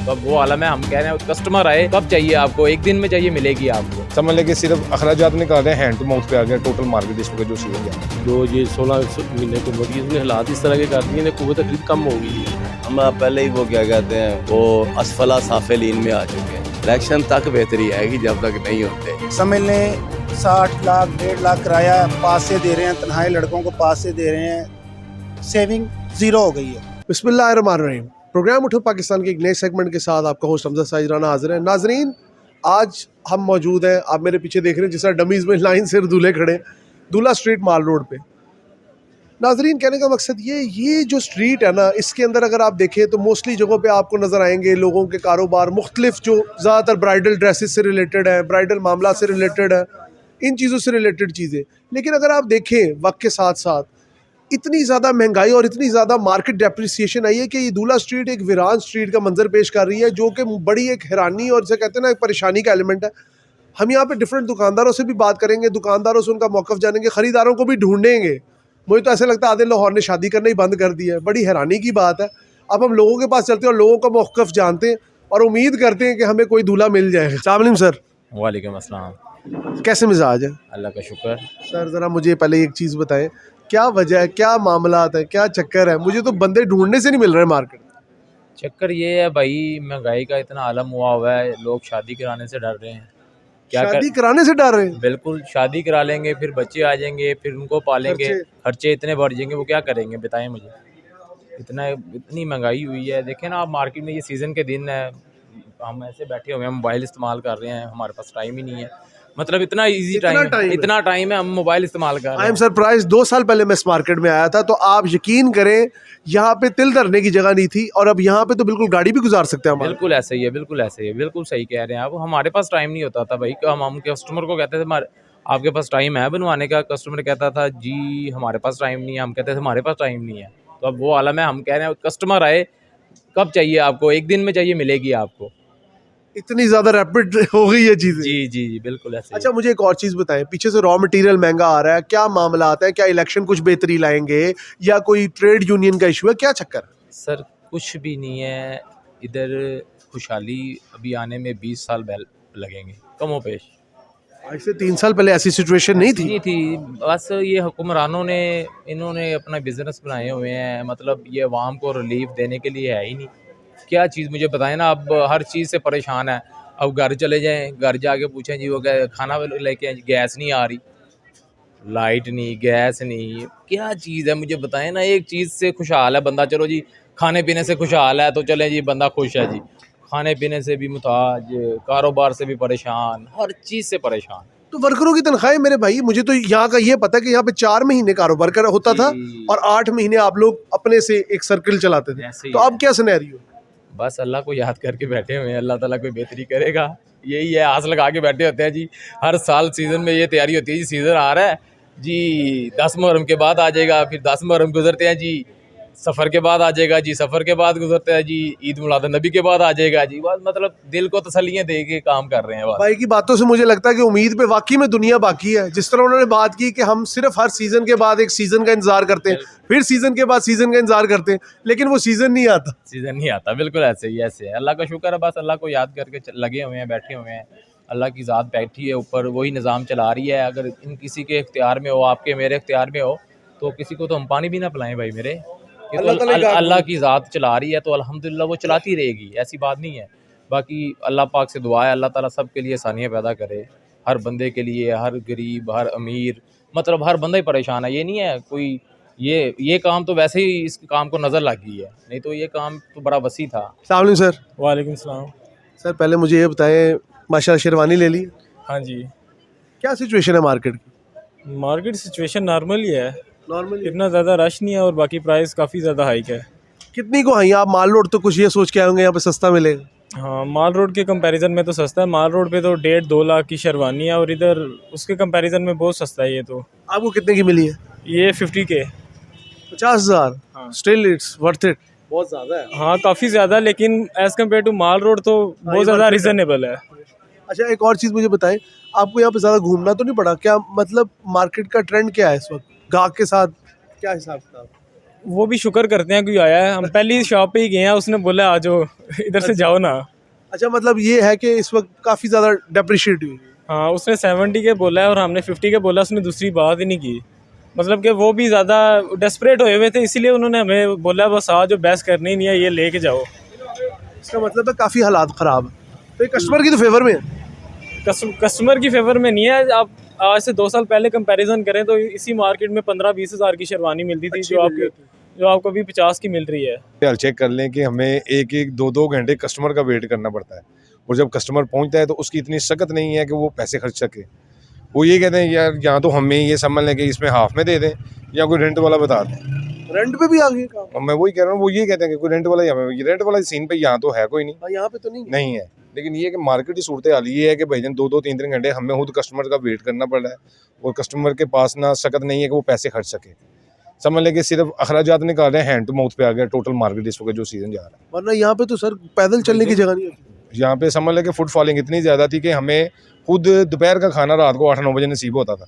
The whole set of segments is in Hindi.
तो अब वो आलम है, हम कह रहे हैं कस्टमर आए कब चाहिए आपको, एक दिन में चाहिए मिलेगी आपको। समझ लेके सिर्फ अखराजात निकाल रहे हैं, हैंड टू माउथ पे आ गया टोटल मार्केट इस वक्त जो सीजन है। जो ये 16 महीने को बढ़ी इसमें हालात इस तरह के कर दिए हैं, कुव्वत खरीद कम हो गई है। हम पहले ही वो क्या कहते हैं वो असफला साफिलीन में आ चुके हैं। इलेक्शन तक बेहतरी आएगी जब तक नहीं होते। समझ लें 60 लाख 1.5 लाख किराया पास से दे रहे हैं, तन्हाई लड़कों को पास से दे रहे हैं, सेविंग जीरो हो गई है। बिस्मिल्लाहिर्रहमानिर्रहीम। प्रोग्राम उठो पाकिस्तान के एक नए सेगमेंट के साथ आपका होस्ट हमजा साजिद राना हाजिर है। नाजरीन, आज हम मौजूद हैं, आप मेरे पीछे देख रहे हैं जिस तरह डमीज़ में लाइन से दूल्हे खड़े, दूल्हा स्ट्रीट माल रोड पे। नाजरीन, कहने का मकसद ये जो स्ट्रीट है ना, इसके अंदर अगर आप देखें तो मोस्टली जगहों पे आपको नज़र आएंगे लोगों के कारोबार मुख्तलिफ, जो ज़्यादातर ब्राइडल ड्रेसेस से रिलेटेड है, ब्राइडल मामला से रिलेटेड है, इन चीज़ों से रिलेटेड चीज़ें। लेकिन अगर आप देखें वक्त के साथ साथ इतनी ज़्यादा महंगाई और इतनी ज़्यादा मार्केट डेप्रिसिएशन आई है कि ये दूल्हा स्ट्रीट एक वीरान स्ट्रीट का मंजर पेश कर रही है, जो कि बड़ी एक हैरानी और इसे कहते हैं ना एक परेशानी का एलिमेंट है। हम यहाँ पे डिफरेंट दुकानदारों से भी बात करेंगे, दुकानदारों से उनका मौक़िफ़ जानेंगे, ख़रीदारों को भी ढूंढेंगे। मुझे तो ऐसा लगता है आधे लाहौर ने शादी करना ही बंद कर दिया है, बड़ी हैरानी की बात है। अब हम लोगों के पास चलते हैं और लोगों का मौक़िफ़ जानते हैं और उम्मीद करते हैं कि हमें कोई दूल्हा मिल जाएगा। अस्सलाम वालेकुम सर। वालेकुम अस्सलाम। कैसे मिजाज है अल्लाह का शुक्र। सर? ज़रा मुझे पहले एक चीज़ बताएं, क्या वजह है, क्या मामला है, क्या चक्कर है? मुझे तो बंदे ढूंढने से नहीं मिल रहे मार्केट। चक्कर ये है भाई, महंगाई का इतना आलम हुआ है, लोग शादी कराने से डर रहे हैं। शादी कराने से डर रहे हैं? बिल्कुल, शादी करा लेंगे, फिर बच्चे आ जाएंगे, फिर उनको पालेंगे, खर्चे इतने बढ़ जाएंगे, वो क्या करेंगे बताएं मुझे। इतनी महंगाई हुई है। देखें ना आप, मार्केट में ये सीज़न के दिन है, हम ऐसे बैठे हुए हैं, मोबाइल इस्तेमाल कर रहे हैं, हमारे पास टाइम ही नहीं है। मतलब इतना टाइम है, हम मोबाइल इस्तेमाल कर रहे हैं। I am surprise. 2 साल पहले मैं इस मार्केट में आया था तो आप यकीन करें यहाँ पे तिल धरने की जगह नहीं थी, और अब यहाँ पे तो बिल्कुल गाड़ी भी गुजार सकते हैं हम। बिल्कुल ऐसे ही है, बिल्कुल ऐसे ही है, बिल्कुल सही कह रहे हैं आप। हमारे पास टाइम नहीं होता था भाई। हम कस्टमर को कहते थे आपके पास टाइम है बनवाने का, कस्टमर कहता था जी हमारे पास टाइम नहीं है, हम कहते थे हमारे पास टाइम नहीं है। तो अब वो आलम है, हम कह रहे हैं कस्टमर आए कब चाहिए आपको, एक दिन में चाहिए मिलेगी आपको। इतनी ज्यादा रैपिड हो गई है चीजें। जी जी जी बिल्कुल ऐसे। अच्छा, मुझे एक और चीज बताएं, पीछे से रॉ मटेरियल महंगा आ रहा है, क्या मामला आता है? क्या इलेक्शन कुछ बेहतरी लाएंगे या कोई ट्रेड यूनियन का इशू है? क्या चक्कर? सर कुछ भी नहीं है इधर, खुशहाली अभी आने में 20 साल लगेंगे कमो पेश। आज से 3 साल पहले ऐसी सिचुएशन नहीं थी। बस ये हुक्मरानों ने, इन्होंने अपना बिजनेस बनाए हुए हैं, मतलब ये अवाम को रिलीफ देने के लिए है ही नहीं। क्या चीज़ मुझे बताएं ना, अब हर चीज़ से परेशान है। अब घर चले जाएं, घर जाके पूछें जी वो खाना लेके आए, गैस नहीं आ रही, लाइट नहीं, गैस नहीं, क्या चीज़ है मुझे बताएं ना। एक चीज़ से खुशहाल है बंदा, चलो जी खाने पीने से खुशहाल है तो चले जी बंदा खुश है जी, खाने पीने से भी मुताज, कारोबार से भी परेशान, हर चीज़ से परेशान। तो वर्करों की तनख्वाहें मेरे भाई, मुझे तो यहाँ का ये पता है कि यहाँ पे 4 महीने कारोबार कर होता था और 8 महीने आप लोग अपने से एक सर्कल चलाते थे। तो अब क्या सिनेरियो? बस अल्लाह को याद करके बैठे हुए हैं, अल्लाह ताला कोई बेहतरी करेगा, यही है, आस लगा के बैठे होते हैं जी। हर साल सीज़न में ये तैयारी होती है जी, सीज़न आ रहा है जी, 10 मुहर्रम के बाद आ जाएगा, फिर 10 मुहर्रम गुजरते हैं जी, सफ़र के बाद आ जाएगा जी, सफ़र के बाद गुजरते हैं जी, ईद मिलाद नबी के बाद आ जाएगा जी। बस मतलब दिल को तसल्लियाँ दे के काम कर रहे हैं। भाई की बातों से मुझे लगता है कि उम्मीद पे वाकई में दुनिया बाकी है। जिस तरह उन्होंने बात की कि हम सिर्फ हर सीज़न के बाद एक सीज़न का इंतजार करते हैं, फिर सीज़न के बाद सीज़न का इंतजार करते हैं, लेकिन वो सीज़न नहीं आता। सीज़न नहीं आता, बिल्कुल ऐसे ही ऐसे है। अल्लाह का शुक्र है, बस अल्लाह को याद करके लगे हुए हैं, बैठे हुए हैं। अल्लाह की ज़ात बैठी है ऊपर, वही निज़ाम चला रही है। अगर इन किसी के इख्तियार में हो, आपके मेरे इख्तियार में हो, तो किसी को तो हम पानी भी ना पिलाएं भाई मेरे। अल्लाह की ज़ात चला रही है तो अल्हम्दुलिल्लाह वो चलाती रहेगी, ऐसी बात नहीं है। बाकी अल्लाह पाक से दुआ है, अल्लाह ताला सब के लिए आसानियाँ पैदा करे, हर बंदे के लिए, हर गरीब, हर अमीर, मतलब हर बंदा ही परेशान है। ये नहीं है कोई, ये काम तो वैसे ही इस काम को नज़र लग गई है, नहीं तो ये काम तो बड़ा वसी था। अस्सलाम वालेकुम सर। वालेकुम सलाम। सर पहले मुझे ये बताएं, माशाल्लाह शेरवानी ले ली? हाँ जी। क्या सिचुएशन है मार्केट की? मार्केट सिचुएशन नॉर्मल ही है, नॉर्मल, इतना ज़्यादा रश नहीं है और बाकी प्राइस काफ़ी ज़्यादा हाइक है। कितनी को? हाँ, आप माल रोड तो कुछ ये सोच के आएंगे यहाँ पे सस्ता मिलेगा। हाँ, माल रोड के कंपैरिजन में तो सस्ता है। माल रोड पे तो 1.5-2 लाख की शेरवानी है और इधर उसके कंपैरिजन में बहुत सस्ता है। ये तो आपको कितने की मिली है? ये 50 के। 50,000? हाँ। Still it's worth it. बहुत ज़्यादा है। हाँ काफ़ी ज़्यादा, लेकिन as compare to Mall Road तो बहुत ज़्यादा रिजनेबल है। अच्छा, एक और चीज़ मुझे बताएं, आपको यहाँ पे ज़्यादा घूमना तो नहीं पड़ा क्या? मतलब मार्केट का ट्रेंड क्या है इस वक्त, गाहक के साथ क्या हिसाब किताब? वो भी शुक्र करते हैं कोई आया है। हम पहली शॉप पे ही गए हैं, उसने बोला आ जाओ इधर से जाओ ना। अच्छा, मतलब ये है कि इस वक्त काफ़ी ज़्यादा डेप्रिशिएट हुई। हाँ, उसने 70 के बोला है और हमने 50 के बोला, उसने दूसरी बात ही नहीं की। मतलब कि वो भी ज़्यादा डेस्परेट हुए हुए थे, इसीलिए उन्होंने हमें बोला बस आ जो, बहस करनी ही नहीं है, ये लेके जाओ। इसका मतलब है काफ़ी हालात ख़राब है, तो ये कस्टमर की तो फेवर में है। कस्टमर की फेवर में नहीं है। आप आज से 2 साल पहले कंपैरिजन करें तो इसी मार्केट में 15-20 हज़ार की शेरवानी मिलती थी, जो आपको अभी 50 की मिल रही है। हाल चेक कर लें कि हमें एक एक दो दो घंटे कस्टमर का वेट करना पड़ता है, और जब कस्टमर पहुंचता है तो उसकी इतनी सख्त नहीं है कि वो पैसे खर्च सके। वो ये कहते हैं यार या तो हमें ये समझ लें कि इसमें हाफ में दे दें या कोई रेंट वाला बता दें। रेंट पे भी आ गई काम। और मैं वही कह रहा हूँ, वो ये कहते हैं कि कोई रेंट वाला, रेंट वाला सीन पे यहाँ तो है कोई नहीं। हाँ, यहाँ पे तो नहीं है, लेकिन ये कि मार्केट की सूरत हाल ये है कि भाईजान 2-2 3-3 घंटे हमें खुद कस्टमर का वेट करना पड़ रहा है, और कस्टमर के पास ना सख्त नहीं है कि वो पैसे खर्च सके। समझ लें कि सिर्फ अखराजात निकाल रहे हैं, हैंड टू माउथ पे आ गया टोटल मार्केट इस वक्त जो सीजन जा रहा है। वरना यहाँ पे तो सर पैदल चलने की जगह नहीं होती। यहाँ पे समझ लें कि फुट फॉलिंग इतनी ज़्यादा थी कि हमें खुद दोपहर का खाना रात को 8-9 बजे नसीब होता था।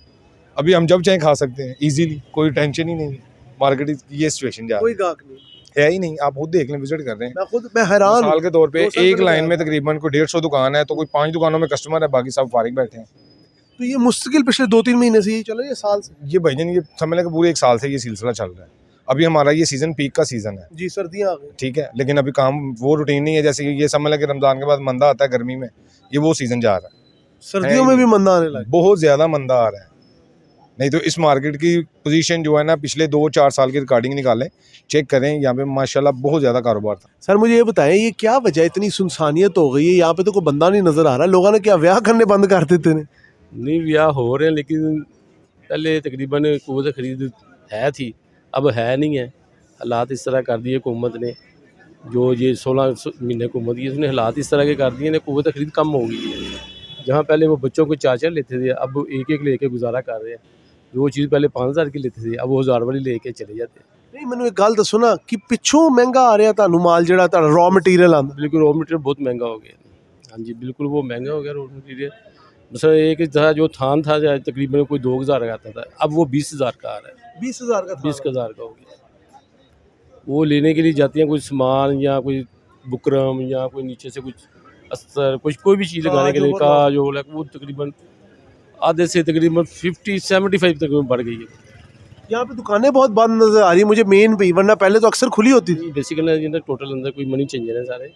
अभी हम जब चाहे खा सकते हैं इजीली, कोई टेंशन ही नहीं है। मार्केट ये सिचुएशन जा रही कोई गाहक नहीं है ही नहीं। आप खुद देख लें, विजिट कर रहे हैं, मैं हैरान साल के तौर पे 2 साल एक पहले लाइन में गया तकरीबन कोई 150 दुकान है, तो कोई 5 दुकानों में कस्टमर है, बाकी सब फारिग बैठे हैं। तो ये मुश्किल पिछले 2-3 महीने से यही चल रहा है, ये साल से। ये भाईजान ये समझ लें कि पूरे 1 साल से ये सिलसिला चल रहा है। अभी हमारा ये सीज़न पीक का सीज़न है जी, सर्दियाँ आ गई। ठीक है, लेकिन अभी काम वो रूटीन नहीं है जैसे कि ये समझ लें कि रमज़ान के बाद मंदा आता है गर्मी में, ये वो सीज़न जा रहा है। सर्दियों में भी मंदा आने लगा। बहुत ज़्यादा मंदा आ रहा है। नहीं तो इस मार्केट की पोजीशन जो है ना, पिछले 2-4 साल की रिकॉर्डिंग निकालें, चेक करें, यहाँ पे माशाल्लाह बहुत ज़्यादा कारोबार था। सर मुझे ये बताएं, ये क्या वजह है इतनी सुनसानियत हो गई है? यहाँ पे तो कोई बंदा नहीं नजर आ रहा। लोगों ने क्या ब्याह करने बंद कर देते ने? नहीं, ब्याह हो रहे हैं, लेकिन पहले तकरीबन कुव्वत खरीद है थी, अब है नहीं है। हालात इस तरह कर दिए हुकूमत ने, जो ये 16 महीने हुकूमत की, उसने हालात इस तरह के कर दिए ने, कुव्वत खरीद कम हो गई है। जहाँ पहले वो बच्चों को 4-4 लेते थे, अब एक लेके गुजारा कर रहे हैं। जो चीज़ पहले 5,000 की लेते थे, अब वो 1000 वाली लेके चले जाते हैं। नहीं, मैंने एक गल दसो ना कि पिछों महंगा आ रहा तुहानू माल, जिहड़ा तुहाडा रॉ मटीरियल आंदा। बिल्कुल, रॉ मटीरियल बहुत महंगा हो गया। हाँ जी, बिल्कुल वो महंगा हो गया रॉ मटीरियल। मतलब एक था जो थान था तकरीबन कोई 2000 का आता था, अब वो 20,000 का आ रहा है। 20,000 का 20,000 का हो गया। वो लेने के लिए जाती हैं, कोई सामान या कोई बुकरम या कोई नीचे से कुछ अस्तर, कुछ कोई भी चीज़ लगाने के लिए, काज हो, वो तकरीबन आधे से तकरीबन 50-75 तक बढ़ गई है। यहाँ पे दुकानें बहुत बंद नजर आ रही है मुझे, मेन पे, वरना पहले तो अक्सर खुली होती थी। बेसिकली अंदर टोटल अंदर कोई मनी चेंजर है सारे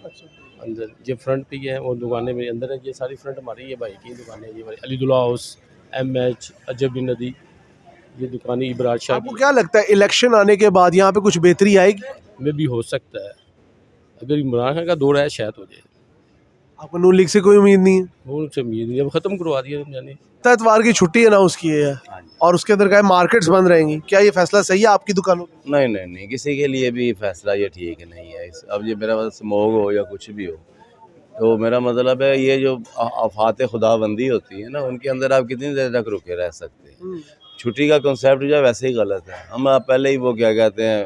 अंदर। ये फ्रंट पे ही है, वो दुकानें मेरे अंदर है। ये सारी फ्रंट हमारी, ये भाई की दुकानें, ये हमारी अलीदुल्ला हाउस, MH, अजब बिन नदी, ये दुकानें इबराज शाह आपको क्या लगता है इलेक्शन आने के बाद यहाँ पे कुछ बेहतरी आएगी? में भी हो सकता है। अगर इमरान खान का दौर है, शायद हो जाए। आपको नून लीग से कोई उम्मीद नहीं है? वो उनसे उम्मीद नहीं, अब ख़त्म करवा दिया जाने। इतवार की छुट्टी अनाउंस की है और उसके अंदर क्या मार्केट्स बंद रहेंगी, क्या ये फैसला सही है आपकी दुकानों? नहीं नहीं नहीं, किसी के लिए भी फैसला ये ठीक नहीं है। अब ये मेरा मतलब स्मोक हो या कुछ भी हो, तो मेरा मतलब है ये जो आफात खुदाबंदी होती है ना, उनके अंदर आप कितनी देर तक रुके रह सकते हैं। छुट्टी का कंसेप्ट जो है वैसे ही गलत है। हम आप पहले ही वो क्या कहते हैं,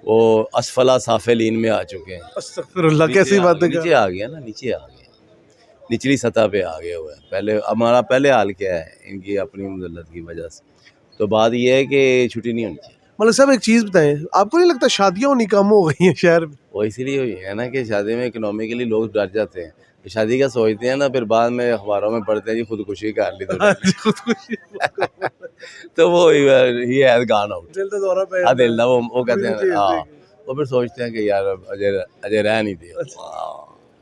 वो असफला साफिलीन में आ चुके हैं। अस्तगफिरुल्लाह, कैसी बात है? नीचे आ गया ना, नीचे आ गया, निचली सतह पे आ गया हुआ है। पहले हमारा पहले हाल क्या है इनकी अपनी मुदल्लत की वजह से, तो बात यह है कि छुट्टी नहीं होनी चाहिए। मतलब साहब एक चीज़ बताएं, आपको नहीं लगता शादियाँ होनी कम हो गई हैं शहर में? वो इसीलिए हुई है ना कि शादी में इकोनॉमिकली लोग डर जाते हैं। तो शादी का सोचते हैं ना, फिर बाद में अखबारों में पढ़ते हैं जी खुदकुशी कर ली तो वो ही हैज गॉन आउट, दिल तो दौरा पे दिल ना वो कहते हैं हाँ, वो फिर सोचते हैं कि यार अजय रह नहीं दिया।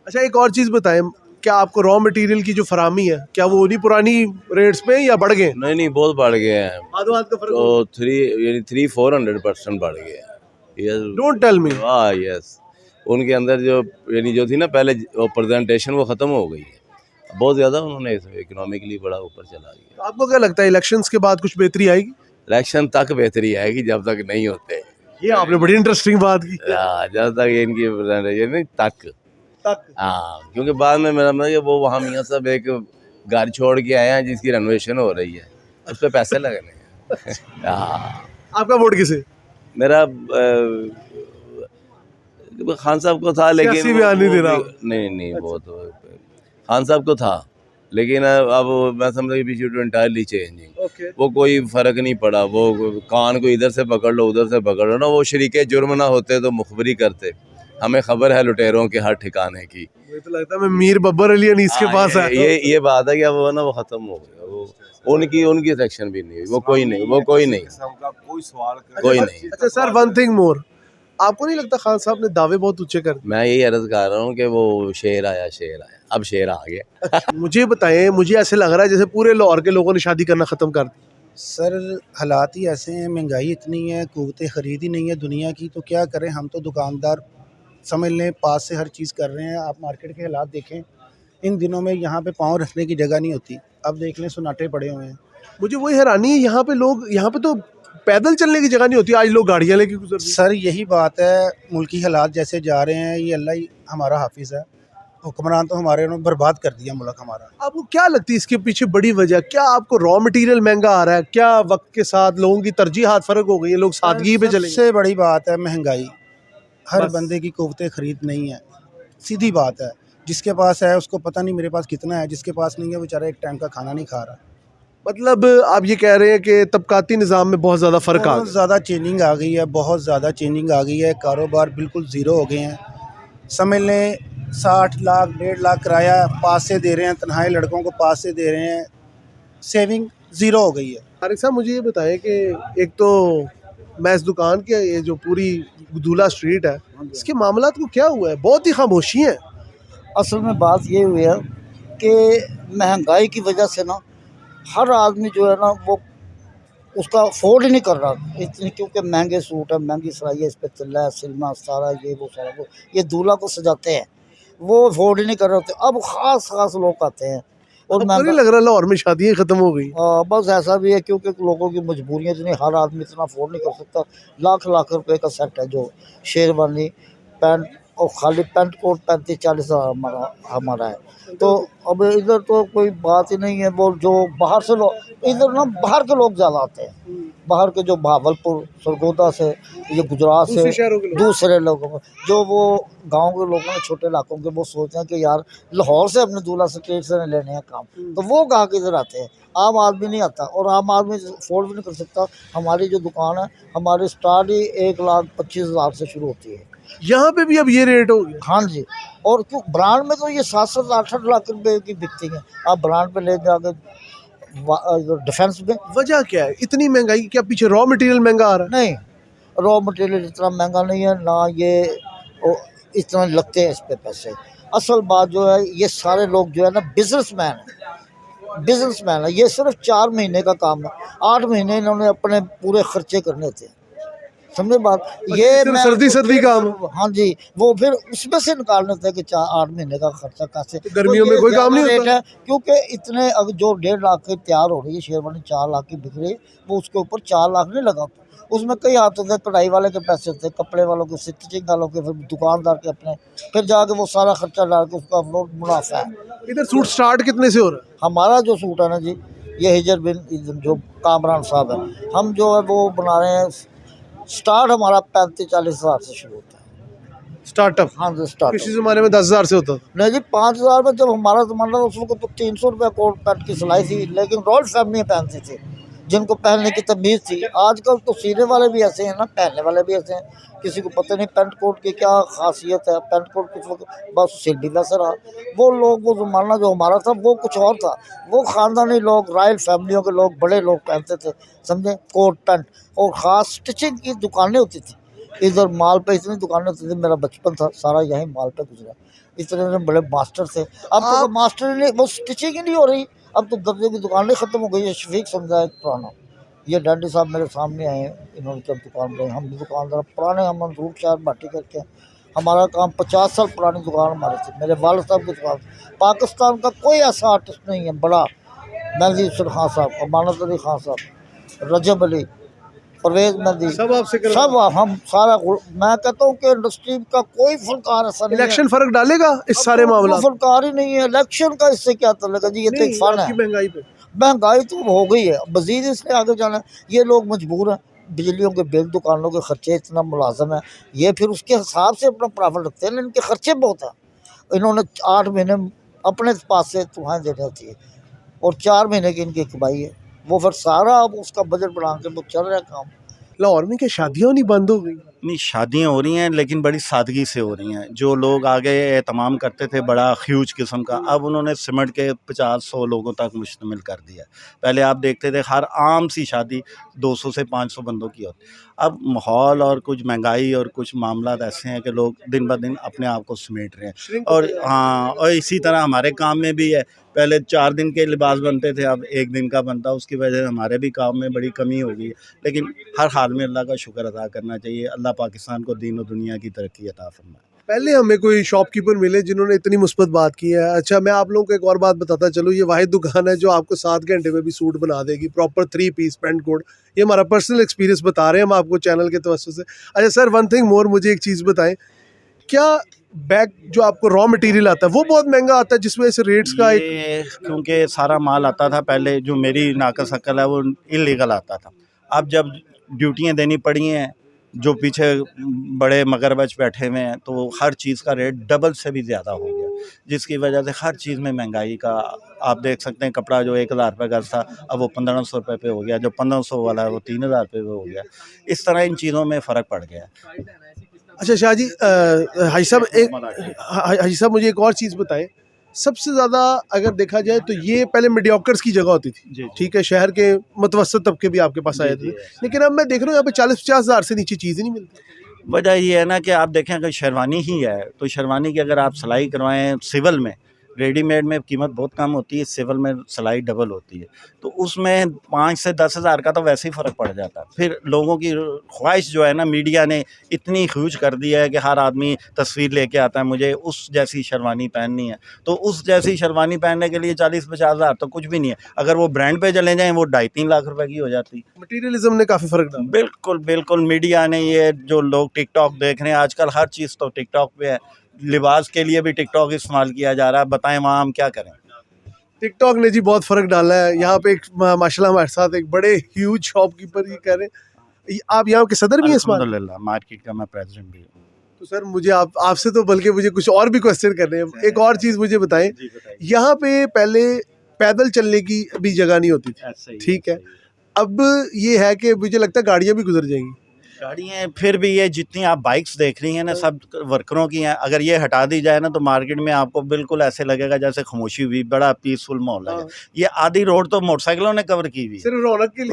अच्छा, एक और चीज़ बताएं, क्या आपको रॉ मटेरियल की जो फरामी है, क्या वो नहीं पुरानी रेट्स पे या बढ़ गए? नहीं, बहुत बढ़ गए हैं। आधो का फर्क तो 300-400% बढ़ गए हैं। Don't tell me. हाँ यस, उनके अंदर जो जो थी ना पहले प्रेजेंटेशन, वो ख़त्म हो गई है। बहुत ज़्यादा उन्होंने इकोनॉमिकली बड़ा ऊपर चला गया। आपको क्या लगता है इलेक्शंस के बाद कुछ बेहतरी आएगी? इलेक्शन तक बेहतरी आएगी, जब तक नहीं होते। ये आपने बड़ी इंटरेस्टिंग बात की। जब तक इनकी नहीं तक। हाँ, क्योंकि बाद में मेरा मतलब वो वहाँ मियाँ साहब एक घर छोड़ के आए हैं जिसकी रेनोवेशन हो रही है, उस पर पैसे लगने हैं। आपका वोट किसे? मेरा खान साहब को था, लेकिन नहीं दे रहा। नहीं वो तो खान साहब को था, लेकिन अब मैं समझ कि पीछे टू इंटायरली चेंजिंग, ओके वो कोई फ़र्क नहीं पड़ा। वो कान को इधर से पकड़ लो उधर से पकड़ लो ना, वो शरीके जुर्म ना होते तो मुखबरी करते। हमें खबर है लुटेरों के हर ठिकाने की। मुझे तो लगता है मैं मीर बब्बर अली अनीस के हाँ, पास है। ये बात है कि अब वो ना वो ख़त्म हो गया। वो उनकी सेक्शन भी नहीं हुई। वो कोई नहीं कोई नहीं। अच्छा सर, वन थिंग मोर, आपको नहीं लगता खान साहब ने दावे बहुत ऊंचे कर मैं यही अर्ज कर रहा हूँ कि वो शेर आया अब शेर आ गया। दिए? मुझे बताएं, मुझे ऐसे लग रहा है जैसे पूरे लाहौर के लोगों ने शादी करना ख़त्म कर दी। सर हालात ही ऐसे हैं, महंगाई इतनी है, क़ुव्वत ख़रीद ही नहीं है दुनिया की, तो क्या करें हम। तो दुकानदार समझ लें पास से हर चीज़ कर रहे हैं। आप मार्केट के हालात देखें, इन दिनों में यहाँ पे पाँव रखने की जगह नहीं होती। अब देख लें सुनाटे पड़े हुए हैं। मुझे वही हैरानी है, यहाँ पे तो पैदल चलने की जगह नहीं होती, आज लोग गाड़ियाँ लेके गुजर रहे हैं। सर यही बात है, मुल्की हालात जैसे जा रहे हैं, ये अल्लाह ही हमारा हाफिज़ है। हुक्मरान तो हमारे उन्होंने बर्बाद कर दिया मुल्क हमारा। आपको क्या लगती है इसके पीछे बड़ी वजह क्या? आपको रॉ मटेरियल महंगा आ रहा है क्या? वक्त के साथ लोगों की तरजीहात फ़र्क हो गई है, लोग सादगी पे चले गए? सबसे बड़ी बात है महंगाई। हर बस। बंदे की क़ुव्वत ख़रीद नहीं है, सीधी बात है। जिसके पास है उसको पता नहीं मेरे पास कितना है, जिसके पास नहीं है बेचारा एक टाइम का खाना नहीं खा रहा। मतलब आप ये कह रहे हैं कि तबकाती निज़ाम में बहुत ज़्यादा फ़र्क आ बहुत गया। ज़्यादा चेंजिंग आ गई है, बहुत ज़्यादा चेंजिंग आ गई है। कारोबार बिल्कुल ज़ीरो हो गए हैं। समझ लें 60 लाख 1.5 लाख किराया पास से दे रहे हैं, तन्हाई लड़कों को पास से दे रहे हैं, सेविंग ज़ीरो हो गई है। तारिक साहब, मुझे ये बताएं कि एक तो मैं इस दुकान के ये जो पूरी दूल्हा स्ट्रीट है, इसके मामलात को क्या हुआ है? बहुत ही खामोशी है। असल में बात ये हुई है कि महंगाई की वजह से ना हर आदमी जो है ना वो उसका अफोर्ड ही नहीं कर रहा इतनी, क्योंकि महंगे सूट है, महंगी सिलाई है, इस पर तिल्ला सिल्मा सारा ये वो सारा वो, ये दूल्हा को सजाते हैं, वो अफोर्ड ही नहीं कर रहे होते। अब ख़ास लोग आते हैं और आपको नहीं लग रहा लाहौर में शादियाँ ख़त्म हो गई? बस ऐसा भी है क्योंकि लोगों की मजबूरियाँ इतनी, हर आदमी इतना अफोर्ड नहीं कर सकता। लाख रुपए का सेट है जो शेरवानी पैंट और खाली पैंट कोट 35-40 हज़ार हमारा है। तो अब इधर तो कोई बात ही नहीं है। वो जो बाहर से लोग, इधर ना बाहर के लोग ज़्यादा आते हैं, बाहर के जो भावलपुर सरगोदा से, ये गुजरात से, दूसरे शहरों के लोग। दूसरे लोगों को, जो वो गांव के लोगों ने छोटे इलाकों के, वो सोचते हैं कि यार लाहौर से अपने दूल्हा स्टेट से लेने हैं काम, तो वो गाहक इधर आते हैं। आम आदमी नहीं आता, और आम आदमी अफोर्ड भी नहीं कर सकता। हमारी जो दुकान है, हमारी स्टार्ट ही 1,25,000 से शुरू होती है। यहाँ पे भी अब ये रेट हो गया? हाँ जी, और क्यों ब्रांड में तो ये 7-8 लाख रुपए की बिकती है। आप ब्रांड पे ले जाके डिफेंस में, वजह क्या है इतनी महंगाई की? क्या पीछे रॉ मटेरियल महंगा आ रहा है? नहीं, रॉ मटेरियल इतना महंगा नहीं है ना, ये इतना लगते हैं इस पे पैसे। असल बात जो है, ये सारे लोग जो है ना बिजनेसमैन है। ये सिर्फ 4 महीने का काम है, 8 महीने इन्होंने अपने पूरे खर्चे करने थे, समझे बात। ये सिर्फ सर्दी काम। हाँ जी, वो फिर उसमें से निकालने थे कि 4-8 महीने का खर्चा कैसे। गर्मियों में कोई काम नहीं होता है, क्योंकि इतने अब जो 1.5 लाख की तैयार हो रही है शेरवानी, 4 लाख की बिक रही है, वो उसके ऊपर 4 लाख नहीं लगा। उसमें कई आते थे, कढ़ाई वाले के पैसे थे, कपड़े वालों के, स्टिचिंग वालों के, फिर दुकानदार के अपने, फिर जाके वो सारा खर्चा डाल के उसका मुनाफा है। इधर सूट स्टार्ट कितने से हो रहा है? हमारा जो सूट है ना जी, ये हिजर बिन जो कामरान साहब है, हम जो है वो बना रहे हैं, स्टार्ट हमारा 35-40 हज़ार से शुरू होता है स्टार्टअप? हाँ जी, स्टार्ट। किसी ज़माने में 10,000 से होता था। नहीं जी, 5,000 में जब हमारा ज़माना था उस वक्त तो 300 रुपये कोट पैंट की सिलाई थी, लेकिन रॉयल फैमिली पहनती थी जिनको पहनने की तमीज़ थी। आजकल तो सीने वाले भी ऐसे हैं ना, पहनने वाले भी ऐसे हैं, किसी को पता नहीं पैंट कोट की क्या खासियत है। पैंट कोट कुछ वक्त बस सिल भी वैसा रहा। वो लोग, वो ज़माना जो हमारा था वो कुछ और था, वो ख़ानदानी लोग, रॉयल फैमिलियों के लोग, बड़े लोग पहनते थे, समझे, कोट पैंट। और ख़ास स्टिचिंग की दुकानें होती थी इधर, माल पे इतनी दुकानें होती थी। मेरा बचपन था सारा यहीं माल पे गुजरा, इतने बड़े मास्टर थे। अब तो मास्टर ही नहीं, वो स्टिचिंग ही नहीं हो रही। अब तो दर्जे की दुकानें ख़त्म हो गई है। शफीक समझा एक पुराना, ये डैडी साहब मेरे सामने आए हैं, इन्होंने जब दुकान बनाई, हम भी दुकानदार पुराने, हम मंसूर शहर बाटी करके, हमारा काम 50 साल पुरानी दुकान हमारी थी, मेरे वालिद साहब की दुकान। पाकिस्तान का कोई ऐसा आर्टिस्ट नहीं है बड़ा, मेहदी हसन खान साहब, अमानत अली खान साहब, रजब अली, परवेज़ मेहदी, सब आपसे सब हम सारा। मैं कहता हूँ कि इंडस्ट्री का कोई फनकार ऐसा नहीं है। इलेक्शन फर्क डालेगा इस सारे मामला? फनकार ही नहीं है, इलेक्शन का इससे क्या तल्लुक जी, ये तो एक फन है। महंगाई पे महंगाई तो हो गई है, मज़ीद इससे आगे जाना है। ये लोग मजबूर हैं, बिजलियों के बिल, दुकानों के खर्चे, इतना मुलाजम है, ये फिर उसके हिसाब से अपना प्रॉफिट रखते हैं, इनके खर्चे बहुत हैं। इन्होंने 8 महीने अपने पास से तुम्हें देना चाहिए। और 4 महीने की इनकी कमाई है, वो फिर सारा अब उसका बजट बना के वो चल रहा है काम। लाहौर में क्या शादियाँ नहीं बंद हो गई? नहीं, शादियाँ हो रही हैं लेकिन बड़ी सादगी से हो रही हैं। जो लोग आगे एहतमाम करते थे बड़ा ह्यूज किस्म का, अब उन्होंने सिमट के 50-100 लोगों तक मुश्तमिल कर दिया। पहले आप देखते थे हर आम सी शादी 200 से 500 बंदों की होती। अब माहौल और कुछ महंगाई और कुछ मामला ऐसे हैं कि लोग दिन ब दिन अपने आप को समेट रहे हैं। और हाँ, और इसी तरह हमारे काम में भी है। पहले 4 दिन के लिबास बनते थे, अब 1 दिन का बनता। उसकी वजह से हमारे भी काम में बड़ी कमी हो गई है। लेकिन हर हाल में अल्लाह का शुक्र अदा करना चाहिए। अल्लाह पाकिस्तान को दीन और दुनिया की तरक्की अता फरमाए। पहले हमें कोई शॉपकीपर मिले जिन्होंने इतनी मुस्बत बात की है। अच्छा, मैं आप लोगों को एक और बात बताता चलूँ, ये वाहिद दुकान है जो आपको 7 घंटे में भी सूट बना देगी, प्रॉपर 3 पीस पैंट कोट। ये हमारा पर्सनल एक्सपीरियंस बता रहे हैं हम आपको चैनल के तवज्जो से। अच्छा सर, वन थिंग मोर, मुझे एक चीज़ बताएं, क्या बैग जो आपको रॉ मटेरियल आता है वो बहुत महंगा आता है जिस वजह से रेट्स का ये क्योंकि सारा माल आता था पहले, जो मेरी नाकस अक्ल है वो इलीगल आता था। अब जब ड्यूटियाँ देनी पड़ी हैं, जो पीछे बड़े मगरमच्छ बैठे हुए हैं, तो हर चीज़ का रेट डबल से भी ज़्यादा हो गया, जिसकी वजह से हर चीज़ में महंगाई का आप देख सकते हैं। कपड़ा जो 1000 रुपये गज था अब वो 1500 रुपये पे हो गया, जो 1500 वाला है वो 3000 रुपये पे हो गया। इस तरह इन चीज़ों में फ़र्क पड़ गया। अच्छा शाह जी, हाजी साहब मुझे एक और चीज़ बताएं। सबसे ज़्यादा अगर देखा जाए तो ये पहले मीडियोकर्स की जगह होती थी, ठीक है, शहर के मुतवसत तबके भी आपके पास आए थे, लेकिन अब मैं देख रहा हूँ यहाँ पे 40-50 हज़ार से नीचे चीज़ ही नहीं मिलती। वजह ये है ना कि आप देखें अगर शेरवानी ही है तो शेरवानी की अगर आप सिलाई करवाएं सिविल में, रेडीमेड में कीमत बहुत कम होती है, सिविल में सिलाई डबल होती है, तो उसमें 5 से 10 हज़ार का तो वैसे ही फ़र्क पड़ जाता है। फिर लोगों की ख्वाहिश जो है ना, मीडिया ने इतनी ह्यूज कर दिया है कि हर आदमी तस्वीर लेके आता है, मुझे उस जैसी शेरवानी पहननी है। तो उस जैसी शेरवानी पहनने के लिए 40-50 हज़ार तो कुछ भी नहीं है। अगर वो ब्रांड पे चले जाएँ वो 2.5-3 लाख रुपए की हो जाती। मटीरियलिज्म ने काफ़ी फ़र्क डाला। बिल्कुल बिल्कुल, मीडिया ने, ये जो लोग टिकटॉक देख रहे हैं आजकल, हर चीज़ तो टिकटॉक पे है। लिबास के लिए भी टिकटॉक इस्तेमाल किया जा रहा है। बताएं वहाँ हम क्या करें। टिकटॉक ने जी बहुत फ़र्क डाला है। यहाँ पे एक माशाल्लाह हमारे साथ एक बड़े ह्यूज शॉपकीपर ये कह रहे हैं, आप यहाँ के सदर भी हैं इस बार? अल्हम्दुलिल्लाह, मार्केट का मैं प्रेसिडेंट भी हूँ। तो सर मुझे आपसे तो बल्कि मुझे कुछ और भी क्वेश्चन करने हैं। एक और चीज़ मुझे बताएं, यहाँ पे पहले पैदल चलने की भी जगह नहीं होती थी, ठीक है, अब ये है कि मुझे लगता है गाड़ियाँ भी गुजर जाएंगी। गाड़ियाँ फिर भी, ये जितनी आप बाइक्स देख रही हैं ना, सब वर्करों की हैं। अगर ये हटा दी जाए ना तो मार्केट में आपको बिल्कुल ऐसे लगेगा जैसे खामोशी हुई, बड़ा पीसफुल माहौल है। ये आधी रोड तो मोटरसाइकिलों ने कवर की हुई, सिर्फ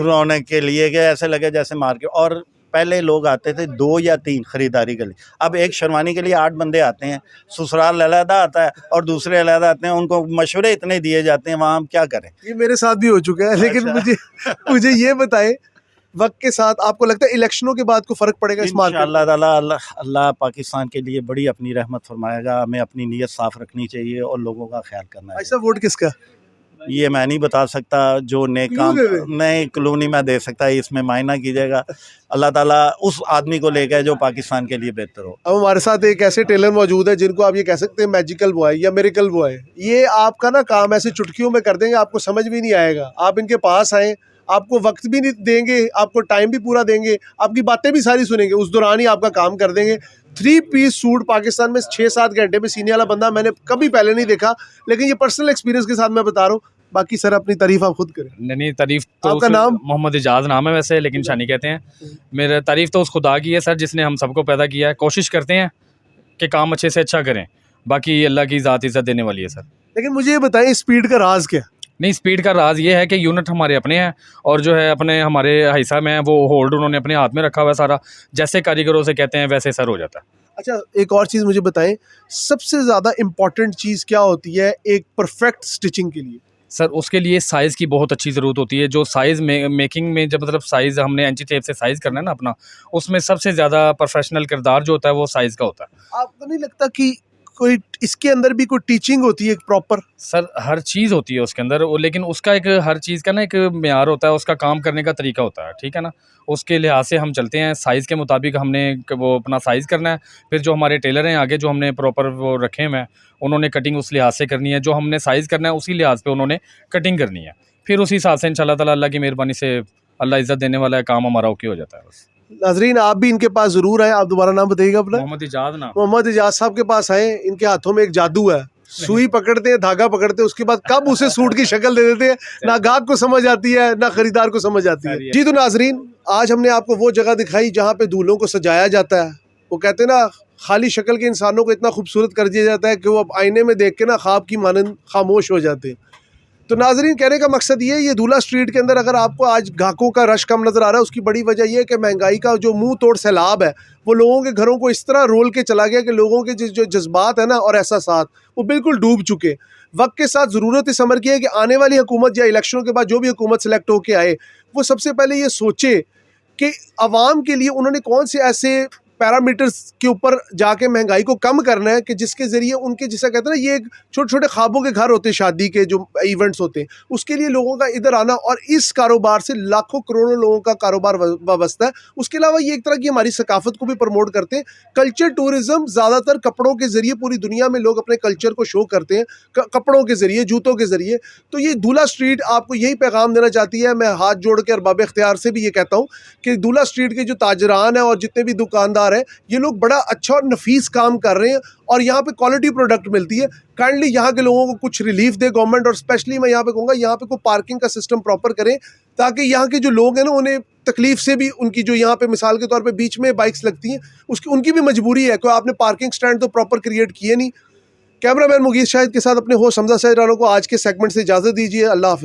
रौनक के लिए कि ऐसे लगे जैसे मार्केट। और पहले लोग आते थे 2 या 3 खरीदारी के लिए, अब एक शेरवानी के लिए 8 बंदे आते हैं। ससुराल अलहदा आता है और दूसरे अलहदा आते हैं, उनको मशवरे इतने दिए जाते हैं, वहाँ हम क्या करें। ये मेरे साथ भी हो चुका है। लेकिन मुझे ये बताएं, वक्त के साथ आपको लगता है इलेक्शनों के बाद को फ़र्क पड़ेगा इस मार्केट में? अल्लाह पाकिस्तान के लिए बड़ी अपनी रहमत फरमाएगा। हमें अपनी नीयत साफ़ रखनी चाहिए और लोगों का ख्याल करना है। ऐसा वोट किसका? ये मैं नहीं बता सकता, जो नेक काम नहीं, क्लू नहीं मैं दे सकता, इसमें मायना कीजिएगा। अल्लाह ताला उस आदमी को लेकर जो पाकिस्तान के लिए बेहतर हो। अब हमारे साथ एक ऐसे टेलर मौजूद है जिनको आप ये कह सकते हैं मैजिकल बॉय या मिरेकल बॉय। ये आपका ना काम ऐसे चुटकियों में कर देंगे, आपको समझ भी नहीं आएगा। आप इनके पास आएँ, आपको वक्त भी नहीं देंगे, आपको टाइम भी पूरा देंगे, आपकी बातें भी सारी सुनेंगे, उस दौरान ही आपका काम कर देंगे। 3 पीस सूट पाकिस्तान में 6-7 घंटे में सीने वाला बंदा मैंने कभी पहले नहीं देखा। लेकिन ये पर्सनल एक्सपीरियंस के साथ मैं बता रहा हूँ। बाकी सर अपनी तारीफ आप खुद करें। नहीं, तारीफ तो आपका नाम? मोहम्मद इजाज़ नाम है वैसे, लेकिन शानी कहते हैं। मेरा तारीफ तो उस खुदा की है सर जिसने हम सबको पैदा किया है। कोशिश करते हैं कि काम अच्छे से अच्छा करें, बाकी अल्लाह की ज़ात इज़्ज़त देने वाली है सर। लेकिन मुझे ये बताएं, स्पीड का राज क्या? नहीं, स्पीड का राज ये है कि यूनिट हमारे अपने हैं और जो है अपने हमारे हिस्सा में है वो होल्ड उन्होंने अपने हाथ में रखा हुआ है सारा। जैसे कारीगरों से कहते हैं वैसे सर हो जाता है। अच्छा, एक और चीज़ मुझे बताएं, सबसे ज़्यादा इम्पॉर्टेंट चीज़ क्या होती है एक परफेक्ट स्टिचिंग के लिए? सर उसके लिए साइज़ की बहुत अच्छी ज़रूरत होती है। जो साइज़ मेकिंग में जब मतलब साइज़ हमने इंची टेप से साइज़ करना है ना अपना, उसमें सबसे ज़्यादा प्रोफेशनल किरदार जो होता है वो साइज़ का होता है। आपको नहीं लगता कि कोई इसके अंदर भी कोई टीचिंग होती है प्रॉपर? सर हर चीज़ होती है उसके अंदर, लेकिन उसका एक हर चीज़ का ना एक मेयार होता है, उसका काम करने का तरीका होता है, ठीक है ना। उसके लिहाज से हम चलते हैं, साइज़ के मुताबिक हमने वो अपना साइज़ करना है। फिर जो हमारे टेलर हैं आगे, जो हमने प्रॉपर वो रखे हुए हैं, उन्होंने कटिंग उस लिहाज से करनी है। जो हमने साइज़ करना है उसी लिहाज पे उन्होंने कटिंग करनी है। फिर उसी हिसाब से इंशाल्लाह ताला अल्लाह की मेहरबानी से अल्लाह इज़्ज़त देने वाला है, काम हमारा ओके हो जाता है बस। नाजरीन, आप भी इनके पास ज़रूर आए। आप दोबारा नाम बताइएगा अपना। मोहम्मद इजाज़ नाम। मोहम्मद इजाज़ साहब के पास आए। इनके हाथों में एक जादू है, सुई पकड़ते हैं, धागा पकड़ते हैं, उसके बाद कब उसे सूट की शक्ल दे देते हैं, ना गाहक को समझ आती है ना खरीदार को समझ आती है। जी तो नाजरीन, आज हमने आपको वो जगह दिखाई जहाँ पे दूल्हों को सजाया जाता है। वो कहते हैं ना, खाली शक्ल के इंसानों को इतना खूबसूरत कर दिया जाता है कि वो अब आईने में देख के ना ख्वाब की मानंद खामोश हो जाते हैं। तो नाजरीन, कहने का मकसद ये दूल्हा स्ट्रीट के अंदर अगर आपको आज ग्राहकों का रश कम नज़र आ रहा है, उसकी बड़ी वजह यह है कि महंगाई का जो मुंह तोड़ सैलाब है वो लोगों के घरों को इस तरह रोल के चला गया कि लोगों के जो जज्बात है ना और एहसासात वो बिल्कुल डूब चुके। वक्त के साथ ज़रूरत इस अमर की है कि आने वाली हुकूमत या इलेक्शनों के बाद जो भी हुकूमत सेलेक्ट होकर आए, वो सबसे पहले ये सोचे कि आवाम के लिए उन्होंने कौन से ऐसे पैरामीटर्स के ऊपर जाके महंगाई को कम करना है कि जिसके ज़रिए उनके, जिसे कहते हैं ना, ये छोटे छोटे ख्वाबों के घर होते हैं, शादी के जो इवेंट्स होते हैं, उसके लिए लोगों का इधर आना, और इस कारोबार से लाखों करोड़ों लोगों का कारोबार वाबस्ता है। उसके अलावा ये एक तरह की हमारी सकाफत को भी प्रमोट करते हैं। कल्चर टूरिज़्म ज़्यादातर कपड़ों के ज़रिए पूरी दुनिया में लोग अपने कल्चर को शो करते हैं, कपड़ों के ज़रिए, जूतों के ज़रिए। तो ये दूल्हा स्ट्रीट आपको यही पैगाम देना चाहती है। मैं हाथ जोड़ के अरबाब इख्तियार से भी ये कहता हूँ कि दूल्हा स्ट्रीट के जो ताजरान हैं और जितने भी दुकानदार हैं, ये लोग बड़ा अच्छा और नफीस काम कर रहे हैं और यहाँ पे क्वालिटी प्रोडक्ट मिलती है। काइंडली यहाँ के लोगों को कुछ रिलीफ दे गवर्नमेंट, और स्पेशली मैं यहाँ पे कहूँगा यहाँ पे कोई पार्किंग का सिस्टम प्रॉपर करें, ताकि यहाँ के जो लोग हैं ना, उन्हें तकलीफ से भी, उनकी जो यहाँ पे मिसाल के तौर पे बीच में बाइक्स लगती हैं, उसकी उनकी भी मजबूरी है, कोई आपने पार्किंग स्टैंड तो प्रॉपर क्रिएट किए नहीं। कैमरामैन मुगीस शाहिद के साथ अपने होस्ट हमजा सैद राना को आज के सेगमेंट से इजाज़त दीजिए। अल्लाह हाफ़िज़।